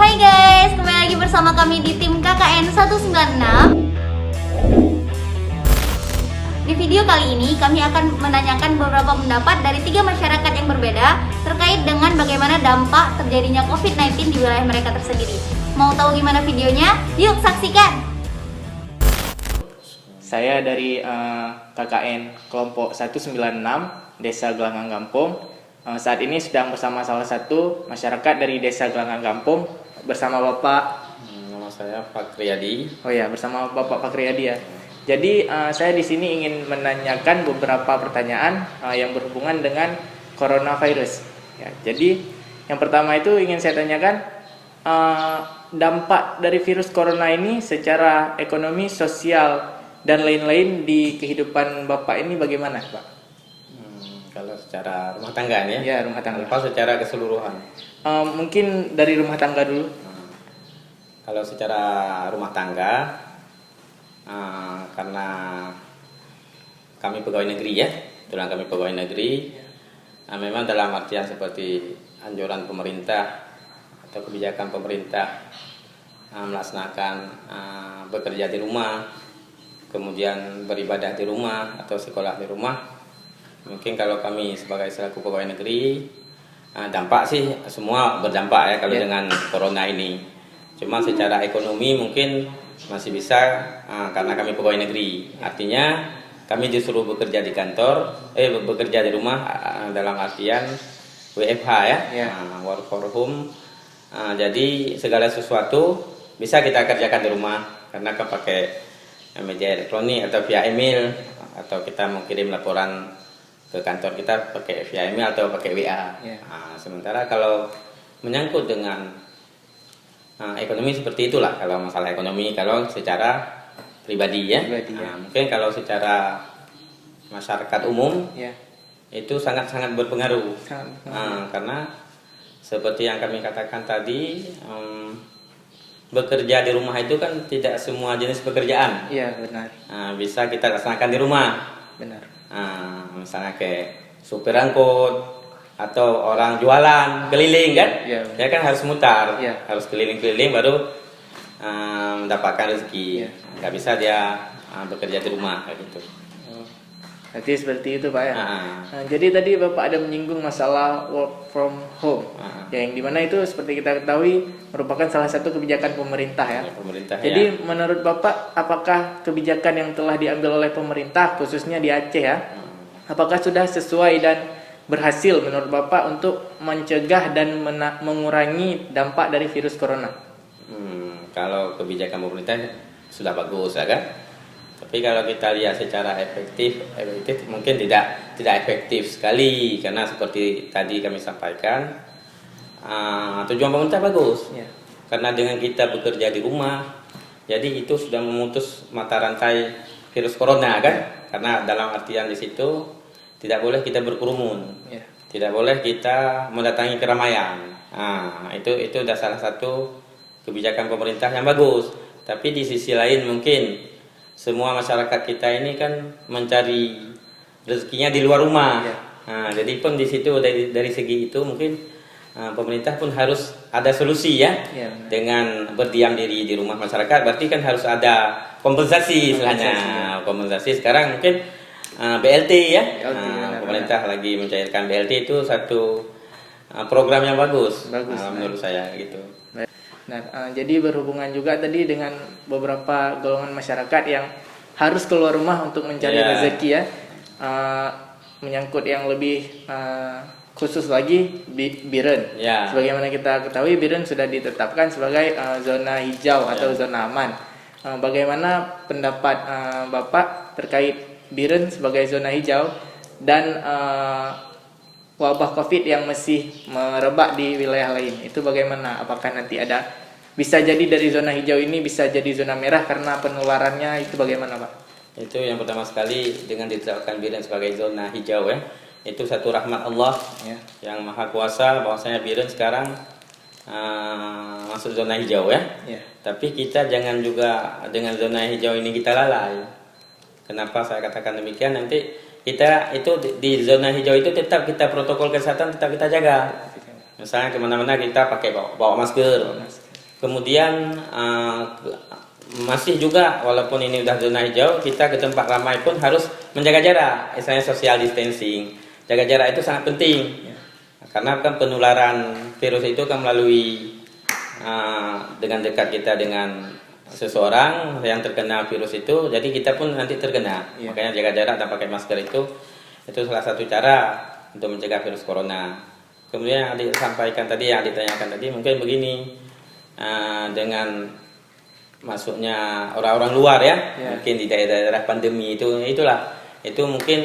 Hai guys, kembali lagi bersama kami di tim KKN 196. Di video kali ini kami akan menanyakan beberapa pendapat dari 3 masyarakat yang berbeda terkait dengan bagaimana dampak terjadinya COVID-19 di wilayah mereka tersendiri. Mau tahu gimana videonya? Yuk saksikan! Saya dari KKN kelompok 196 Desa Gelangan Gampung. Saat ini sedang bersama salah satu masyarakat dari Desa Gelangan Gampung bersama Bapak. Nama saya Pak Riyadi. Oh ya, bersama Bapak Pak Riyadi ya. Jadi saya di sini ingin menanyakan beberapa pertanyaan yang berhubungan dengan coronavirus. Ya, jadi yang pertama itu ingin saya tanyakan dampak dari virus corona ini secara ekonomi, sosial dan lain-lain di kehidupan Bapak ini bagaimana, Pak? Kalau secara rumah tangga nih Ya, rumah tangga. Apa secara keseluruhan? Mungkin dari rumah tangga dulu. Kalau secara rumah tangga, karena kami pegawai negeri ya, kebetulan kami pegawai negeri, memang dalam artian seperti anjuran pemerintah atau kebijakan pemerintah melaksanakan bekerja di rumah, kemudian beribadah di rumah atau sekolah di rumah. Mungkin kalau kami sebagai selaku pegawai negeri, dampak sih semua berdampak ya kalau dengan corona ini. Cuma secara ekonomi mungkin masih bisa karena kami pegawai negeri. Artinya kami disuruh bekerja di kantor, bekerja di rumah dalam artian WFH ya, work for home. Jadi segala sesuatu bisa kita kerjakan di rumah karena kan pakai media elektronik atau via email, atau kita mau kirim laporan ke kantor kita pakai via email atau pakai WA. Sementara kalau menyangkut dengan ekonomi seperti itulah, kalau masalah ekonomi, kalau secara pribadi ya. Mungkin kalau secara masyarakat umum itu sangat-sangat berpengaruh. Karena seperti yang kami katakan tadi, bekerja di rumah itu kan tidak semua jenis pekerjaan. Iya, benar. Bisa kita laksanakan di rumah. Benar. Misalnya kayak supir angkut atau orang jualan keliling kan, dia kan harus mutar, harus keliling-keliling baru mendapatkan rezeki. Nggak bisa dia bekerja di rumah kayak gitu. Berarti seperti itu Pak ya. Jadi tadi Bapak ada menyinggung masalah work from home, yang dimana itu seperti kita ketahui merupakan salah satu kebijakan pemerintah ya. Jadi menurut Bapak, apakah kebijakan yang telah diambil oleh pemerintah khususnya di Aceh ya, apakah sudah sesuai dan berhasil menurut Bapak untuk mencegah dan mengurangi dampak dari virus corona? Kalau kebijakan pemerintah sudah bagus ya kan. Tapi kalau kita lihat secara efektif mungkin tidak efektif sekali, karena seperti tadi kami sampaikan, tujuan pemerintah bagus, karena dengan kita bekerja di rumah, jadi itu sudah memutus mata rantai virus corona kan, karena dalam artian di situ tidak boleh kita berkerumun, tidak boleh kita mendatangi keramaian. Itu sudah salah satu kebijakan pemerintah yang bagus. Tapi di sisi lain mungkin semua masyarakat kita ini kan mencari rezekinya di luar rumah. Jadi pun di situ dari segi itu mungkin pemerintah pun harus ada solusi ya. Dengan berdiam diri di rumah masyarakat berarti kan harus ada kompensasi istilahnya. Kompensasi sekarang mungkin BLT ya. Pemerintah lagi mencairkan BLT, itu satu program yang bagus menurut saya gitu. Nah, jadi berhubungan juga tadi dengan beberapa golongan masyarakat yang harus keluar rumah untuk mencari rezeki ya. Menyangkut yang lebih khusus lagi Biren. Sebagaimana kita ketahui, Biren sudah ditetapkan sebagai zona hijau atau zona aman. Bagaimana pendapat Bapak terkait Biren sebagai zona hijau dan wabah COVID yang masih merebak di wilayah lain? Itu bagaimana? Apakah nanti bisa jadi dari zona hijau ini bisa jadi zona merah karena penularannya, itu bagaimana Pak? Itu yang pertama sekali dengan ditetapkan Biren sebagai zona hijau ya. Itu satu rahmat Allah yang Maha Kuasa, bahwasanya Biren sekarang masuk zona hijau ya. Tapi kita jangan juga dengan zona hijau ini kita lalai. Kenapa saya katakan demikian? Nanti kita itu di zona hijau itu tetap kita protokol kesehatan tetap kita jaga. Misalnya kemana-mana kita pakai bawa masker. Kemudian masih juga walaupun ini udah zona hijau, kita ke tempat ramai pun harus menjaga jarak, misalnya social distancing. Jaga jarak itu sangat penting karena kan penularan virus itu kan melalui dengan dekat kita dengan seseorang yang terkena virus itu, jadi kita pun nanti terkena. Makanya jaga jarak dan pakai masker itu salah satu cara untuk mencegah virus corona. Kemudian yang adik sampaikan tadi, yang ditanyakan tadi mungkin begini, dengan masuknya orang-orang luar ya, mungkin di daerah-daerah pandemi itu mungkin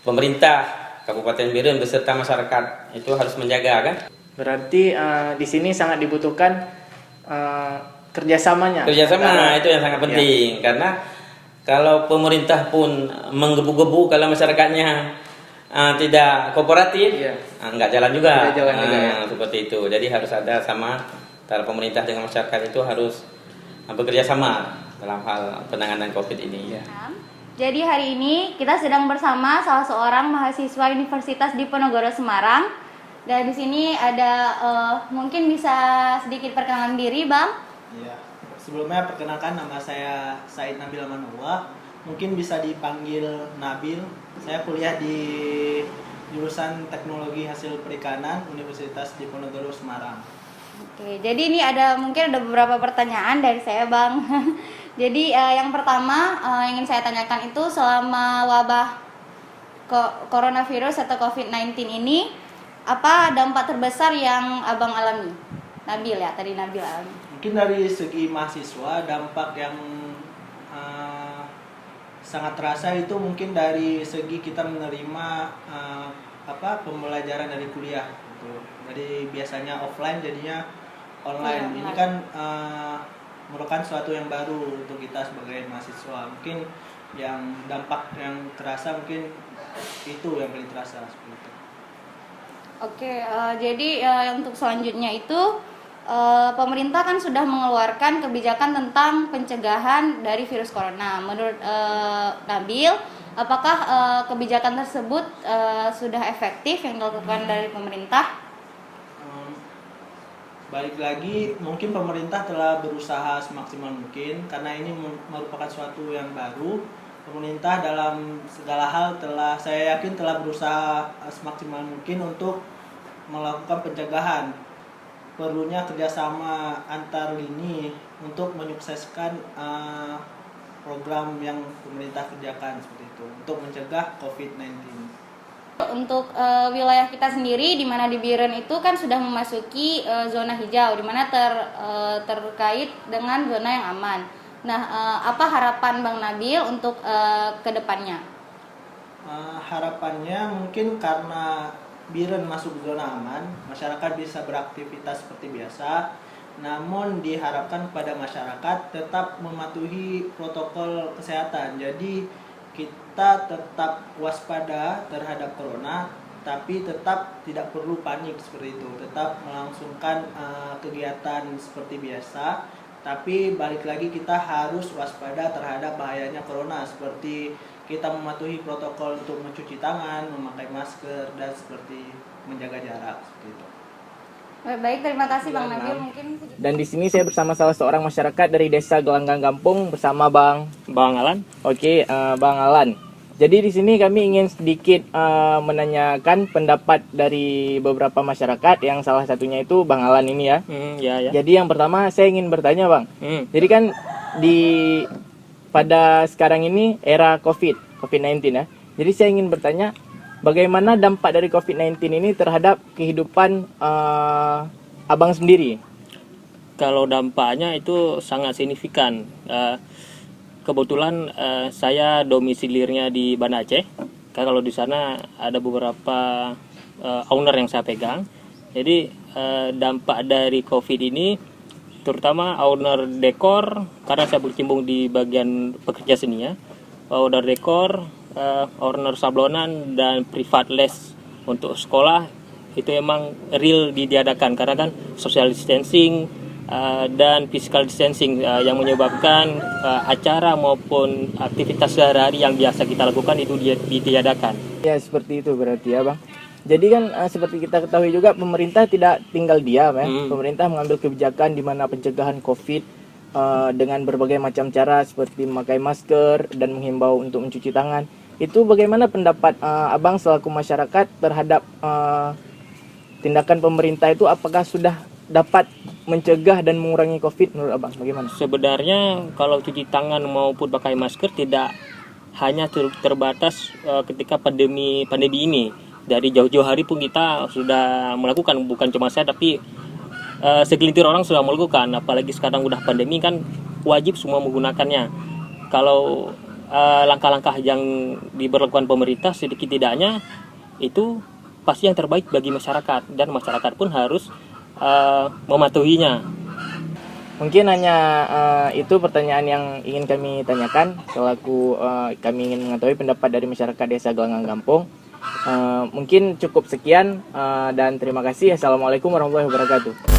pemerintah Kabupaten Biren beserta masyarakat itu harus menjaga kan. Berarti di sini sangat dibutuhkan kerjasamanya. Kerjasama itu yang sangat penting karena kalau pemerintah pun menggebu-gebu, kalau masyarakatnya tidak kooperatif, nggak jalan juga. Seperti itu. Jadi harus ada sama antara pemerintah dengan masyarakat itu harus bekerja sama dalam hal penanganan COVID ini. Jadi hari ini kita sedang bersama salah seorang mahasiswa Universitas Diponegoro Semarang. Dan di sini ada mungkin bisa sedikit perkenalan diri, Bang. Iya. Sebelumnya perkenalkan, nama saya Said Nabil Amanullah. Mungkin bisa dipanggil Nabil. Saya kuliah di jurusan Teknologi Hasil Perikanan Universitas Diponegoro Semarang. Oke, jadi ini mungkin ada beberapa pertanyaan dari saya, Bang. Jadi yang pertama yang ingin saya tanyakan itu selama wabah coronavirus atau COVID-19 ini, apa dampak terbesar yang Abang alami? Nabil ya, tadi Nabil alami. Mungkin dari segi mahasiswa, dampak yang sangat terasa itu mungkin dari segi kita menerima pembelajaran dari kuliah. Jadi biasanya offline jadinya online. Ini kan merupakan sesuatu yang baru untuk kita sebagai mahasiswa. Mungkin yang dampak yang terasa mungkin itu yang paling terasa seperti itu. Oke, jadi untuk selanjutnya itu pemerintah kan sudah mengeluarkan kebijakan tentang pencegahan dari virus corona. Menurut Nabil, apakah kebijakan tersebut sudah efektif yang dilakukan dari pemerintah? Balik lagi, mungkin pemerintah telah berusaha semaksimal mungkin karena ini merupakan suatu yang baru. Pemerintah dalam segala hal saya yakin telah berusaha semaksimal mungkin untuk melakukan pencegahan. Perlunya kerjasama antar lini untuk menyukseskan program yang pemerintah kerjakan seperti itu untuk mencegah COVID-19. Untuk wilayah kita sendiri, di mana di Biren itu kan sudah memasuki zona hijau, di mana terkait dengan zona yang aman. Nah, apa harapan Bang Nabil untuk kedepannya? Harapannya mungkin karena Biren masuk zona aman, masyarakat bisa beraktivitas seperti biasa. Namun diharapkan kepada masyarakat tetap mematuhi protokol kesehatan. Jadi kita tetap waspada terhadap corona, tapi tetap tidak perlu panik seperti itu. Tetap melangsungkan kegiatan seperti biasa, tapi balik lagi kita harus waspada terhadap bahayanya corona, seperti kita mematuhi protokol untuk mencuci tangan, memakai masker, dan seperti menjaga jarak seperti itu. Baik, terima kasih Bang Nabil. Mungkin Dan di sini saya bersama salah seorang masyarakat dari Desa Gelanggang Gampung bersama Bang Alan. Oke, Bang Alan. Jadi di sini kami ingin sedikit menanyakan pendapat dari beberapa masyarakat, yang salah satunya itu Bang Alan ini ya. Ya. Jadi yang pertama saya ingin bertanya, Bang. Jadi kan pada sekarang ini era COVID-19 ya. Jadi saya ingin bertanya, bagaimana dampak dari COVID-19 ini terhadap kehidupan Abang sendiri? Kalau dampaknya itu sangat signifikan. Kebetulan saya domisilirnya di Banda Aceh. Kalau di sana ada beberapa owner yang saya pegang. Jadi dampak dari COVID ini, terutama owner dekor, karena saya berkecimpung di bagian pekerja seni ya. Owner dekor, owner sablonan, dan privat les untuk sekolah itu emang real diadakan karena kan social distancing dan physical distancing yang menyebabkan acara maupun aktivitas sehari-hari yang biasa kita lakukan itu ditiadakan. Ya seperti itu berarti ya Bang. Jadi kan seperti kita ketahui juga pemerintah tidak tinggal diam ya. Pemerintah mengambil kebijakan di mana pencegahan COVID dengan berbagai macam cara seperti memakai masker dan menghimbau untuk mencuci tangan. Itu bagaimana pendapat Abang selaku masyarakat terhadap tindakan pemerintah itu, apakah sudah dapat mencegah dan mengurangi COVID menurut Abang? Bagaimana? Sebenarnya kalau cuci tangan maupun pakai masker tidak hanya terbatas ketika pandemi ini. Dari jauh-jauh hari pun kita sudah melakukan, bukan cuma saya tapi segelintir orang sudah melakukan. Apalagi sekarang udah pandemi kan wajib semua menggunakannya. Kalau langkah-langkah yang diberlakukan pemerintah sedikit tidaknya itu pasti yang terbaik bagi masyarakat, dan masyarakat pun harus mematuhinya. Mungkin hanya itu pertanyaan yang ingin kami tanyakan selaku kami ingin mengetahui pendapat dari masyarakat Desa Gelanggang Gampong. Mungkin cukup sekian dan terima kasih. Assalamualaikum warahmatullahi wabarakatuh.